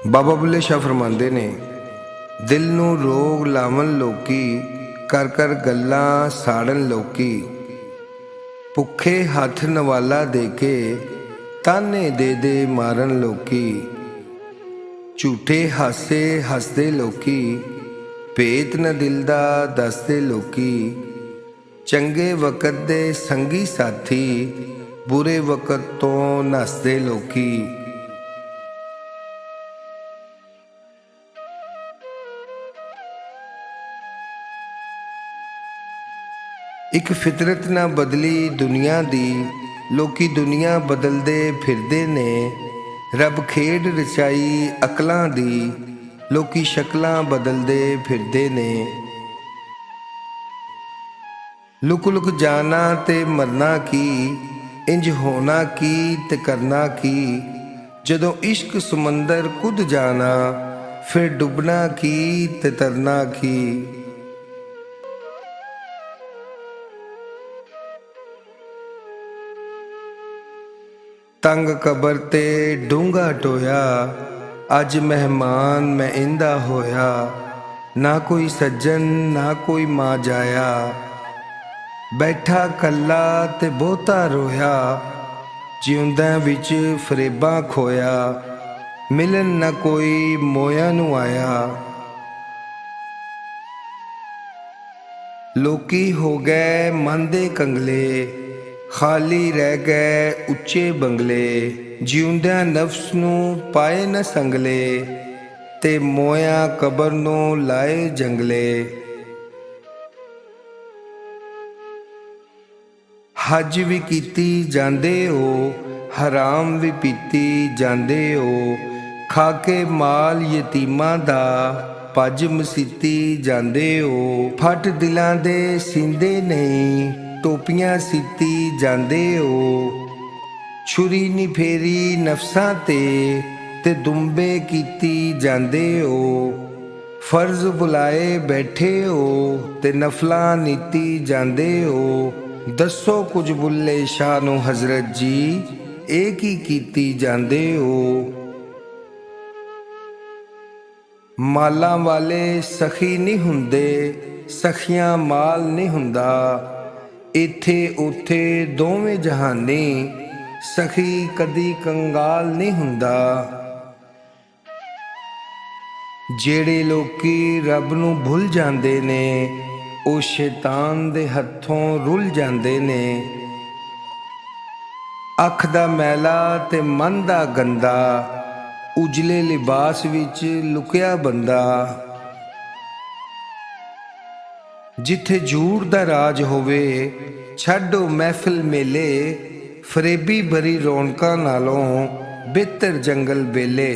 ਬਾਬਾ ਬੁੱਲੇ ਸ਼ਾਹ ਫਰਮਾਉਂਦੇ ਨੇ, ਦਿਲ ਨੂੰ ਰੋਗ ਲਾਵਣ ਲੋਕੀ, ਕਰ ਕਰ ਗੱਲਾਂ ਸਾੜਨ ਲੋਕੀ। ਭੁੱਖੇ ਹੱਥ ਨਵਾਲਾ ਦੇ ਕੇ, ਤਾਨੇ ਦੇ ਦੇ ਮਾਰਨ ਲੋਕੀ। ਝੂਠੇ ਹਾਸੇ ਹੱਸਦੇ ਲੋਕੀ, ਭੇਤ ਨ ਦਿਲ ਦਾ ਦੱਸਦੇ ਲੋਕੀ। ਚੰਗੇ ਵਕਤ ਦੇ ਸੰਗੀ ਸਾਥੀ, ਬੁਰੇ ਵਕਤ ਤੋਂ ਨੱਸਦੇ ਲੋਕੀ। ਇੱਕ ਫਿਤਰਤ ਨਾ ਬਦਲੀ ਦੁਨੀਆ ਦੀ, ਲੋਕੀ ਦੁਨੀਆ ਬਦਲਦੇ ਫਿਰਦੇ ਨੇ। ਰੱਬ ਖੇਡ ਰਚਾਈ ਅਕਲਾਂ ਦੀ, ਲੋਕੀ ਸ਼ਕਲਾਂ ਬਦਲਦੇ ਫਿਰਦੇ ਨੇ। ਲੁਕ ਲੁਕ ਜਾਣਾ ਤੇ ਮਰਨਾ ਕੀ, ਇੰਜ ਹੋਣਾ ਕੀ ਤੇ ਕਰਨਾ ਕੀ। ਜਦੋਂ ਇਸ਼ਕ ਸਮੁੰਦਰ ਕੁੱਦ ਜਾਣਾ, ਫਿਰ ਡੁੱਬਣਾ ਕੀ ਤੇ ਤਰਨਾ ਕੀ। ਤੰਗ ਕਬਰ ਤੇ ਡੂੰਘਾ ਟੋਇਆ, ਅੱਜ ਮਹਿਮਾਨ ਮੈਂ ਇੰਦਾ ਹੋਇਆ। ਨਾ ਕੋਈ ਸੱਜਣ ਨਾ ਕੋਈ ਮਾਂ ਜਾਇਆ, ਬੈਠਾ ਕੱਲਾ ਤੇ ਬਹੁਤਾ ਰੋਇਆ। ਜਿਉਂਦਿਆਂ ਵਿੱਚ ਫਰੇਬਾਂ ਖੋਇਆ, ਮਿਲਣ ਨਾ ਕੋਈ ਮੋਇਆ ਨੂੰ ਆਇਆ। ਲੋਕੀ ਹੋ ਗਏ ਮਨ ਦੇ ਕੰਗਲੇ, ਖਾਲੀ ਰਹਿ ਗਏ ਉੱਚੇ ਬੰਗਲੇ। ਜਿਉਂਦਿਆਂ ਨਫਸ ਨੂੰ ਪਾਏ ਨਾ ਸੰਗਲੇ, ਤੇ ਮੋਇਆ ਕਬਰ ਨੂੰ ਲਾਏ ਜੰਗਲੇ। ਹੱਜ ਵੀ ਕੀਤੀ ਜਾਂਦੇ ਹੋ, ਹਰਾਮ ਵੀ ਪੀਤੀ ਜਾਂਦੇ ਹੋ। ਖਾ ਕੇ ਮਾਲ ਯਤੀਮਾਂ ਦਾ, ਭੱਜ ਮਸੀਤੀ ਜਾਂਦੇ ਹੋ। ਫਟ ਦਿਲਾਂ ਦੇ ਸੀਂਦੇ ਨਹੀਂ, ਟੋਪੀਆਂ ਸੀਤੀ ਜਾਂਦੇ ਹੋ। ਛੁਰੀ ਨੀ ਫੇਰੀ ਨਫਸਾਂ ਤੇ ਦੁੰਬੇ ਕੀਤੀ ਜਾਂਦੇ ਹੋ। ਫਰਜ਼ ਬੁਲਾਏ ਬੈਠੇ ਹੋ, ਤੇ ਨਫਲਾਂ ਨੀਤੀ ਜਾਂਦੇ ਹੋ। ਦੱਸੋ ਕੁਝ ਬੁੱਲੇ ਸ਼ਾਹ ਨੂੰ ਹਜ਼ਰਤ ਜੀ, ਇਹ ਕੀ ਕੀਤੀ ਜਾਂਦੇ ਹੋ। ਮਾਲਾਂ ਵਾਲੇ ਸਖੀ ਨਹੀਂ ਹੁੰਦੇ, ਸਖੀਆਂ ਮਾਲ ਨਹੀਂ ਹੁੰਦਾ। ਇੱਥੇ ਉੱਥੇ ਦੋਵੇਂ ਜਹਾਨੀ, ਸਖੀ ਕਦੀ ਕੰਗਾਲ ਨਹੀਂ ਹੁੰਦਾ। ਜਿਹੜੇ ਲੋਕੀ ਰੱਬ ਨੂੰ ਭੁੱਲ ਜਾਂਦੇ ਨੇ, ਉਹ ਸ਼ੈਤਾਨ ਦੇ ਹੱਥੋਂ ਰੁੱਲ ਜਾਂਦੇ ਨੇ। ਅੱਖ ਦਾ ਮੈਲਾ ਤੇ ਮਨ ਦਾ ਗੰਦਾ, ਉਜਲੇ ਲਿਬਾਸ ਵਿੱਚ ਲੁਕਿਆ ਬੰਦਾ। ਜਿੱਥੇ ਝੂਠ ਦਾ ਰਾਜ ਹੋਵੇ, ਛੱਡੋ ਮਹਿਫਿਲ ਮੇਲੇ। ਫਰੇਬੀ ਭਰੀ ਰੌਣਕਾਂ ਨਾਲੋਂ ਬਿਹਤਰ ਜੰਗਲ ਬੇਲੇ।